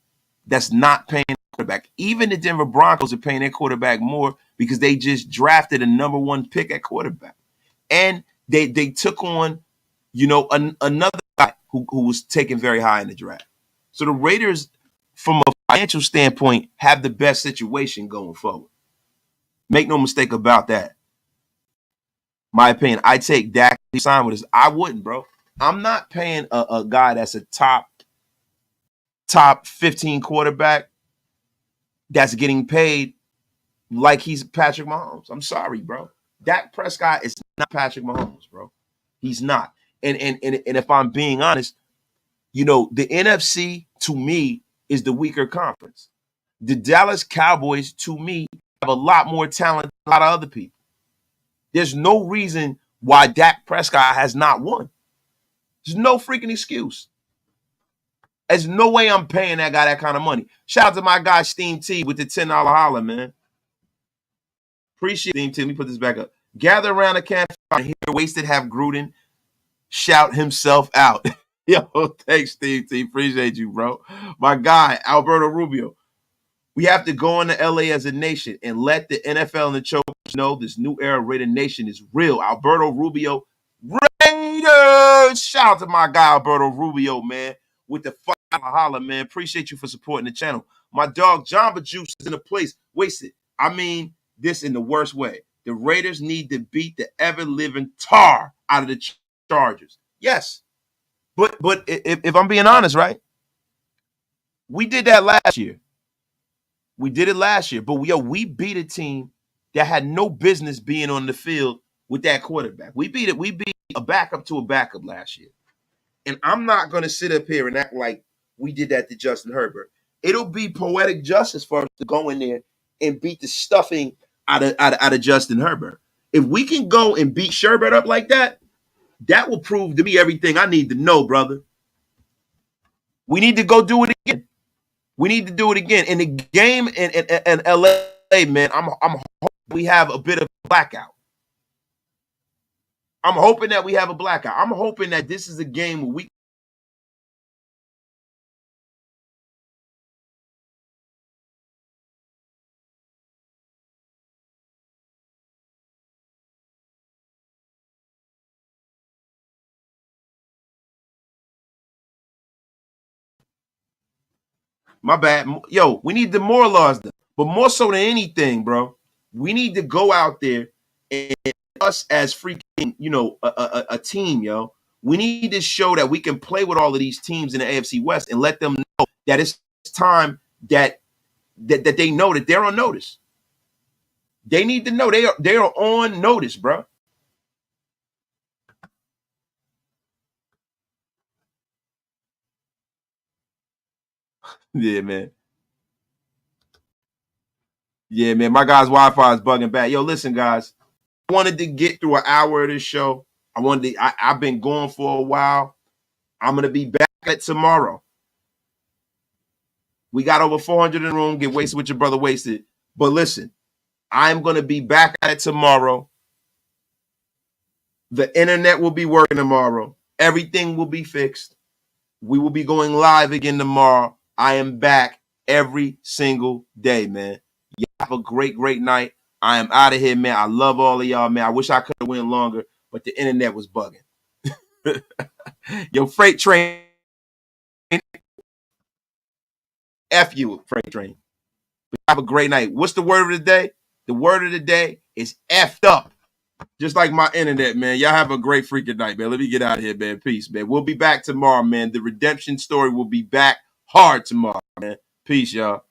that's not paying a quarterback. Even the Denver Broncos are paying their quarterback more because they just drafted a number one pick at quarterback. And They took on, another guy who was taken very high in the draft. So the Raiders, from a financial standpoint, have the best situation going forward. Make no mistake about that. My opinion, I take Dak to sign with us. I wouldn't, bro. I'm not paying a guy that's a top 15 quarterback that's getting paid like he's Patrick Mahomes. I'm sorry, bro. Dak Prescott is not Patrick Mahomes, bro. He's not. And if I'm being honest, the NFC to me is the weaker conference. The Dallas Cowboys to me have a lot more talent than a lot of other people. There's no reason why Dak Prescott has not won. There's no freaking excuse. There's no way I'm paying that guy that kind of money. Shout out to my guy Steam T with the $10 holler, man. Appreciate Steam T. Let me put this back up. Gather around the campfire and hear Wasted have Gruden shout himself out. Yo, thanks, Steve T. Appreciate you, bro. My guy, Alberto Rubio. We have to go into LA as a nation and let the NFL and the chokers know this new era Raider Nation is real. Alberto Rubio, Raiders! Shout out to my guy, Alberto Rubio, man, with the holla, man. Appreciate you for supporting the channel. My dog, Jamba Juice, is in a place. Wasted. I mean this in the worst way. The Raiders need to beat the ever-living tar out of the Chargers. Yes. But if I'm being honest, right? We did that last year. We did it last year, but we beat a team that had no business being on the field with that quarterback. We beat a backup to a backup last year. And I'm not going to sit up here and act like we did that to Justin Herbert. It'll be poetic justice for us to go in there and beat the stuffing out of Justin Herbert. If we can go and beat Sherbert up like that, that will prove to me everything I need to know, brother. We need to go do it again. We need to do it again. In the game in LA, man, I'm hoping we have a bit of a blackout. I'm hoping that we have a blackout. I'm hoping that this is a game where we my bad. Yo, we need to demoralize them. But more so than anything, bro, we need to go out there and us as freaking, a team, yo. We need to show that we can play with all of these teams in the AFC West and let them know that it's time that they know that they're on notice. They need to know they are on notice, bro. Yeah, man. Yeah, man. My guy's Wi-Fi is bugging bad. Yo, listen, guys. I wanted to get through an hour of this show. I've been going for a while. I'm gonna be back at tomorrow. We got over 400 in the room. Get wasted with your brother Wasted. But listen, I'm gonna be back at it tomorrow. The internet will be working tomorrow. Everything will be fixed. We will be going live again tomorrow. I am back every single day, man. You have a great, great night. I am out of here, man. I love all of y'all, man. I wish I could have went longer, but the internet was bugging. Yo, Freight Train. F you, Freight Train. But have a great night. What's the word of the day? The word of the day is effed up. Just like my internet, man. Y'all have a great freaking night, man. Let me get out of here, man. Peace, man. We'll be back tomorrow, man. The redemption story will be back hard tomorrow, man. Peace, y'all.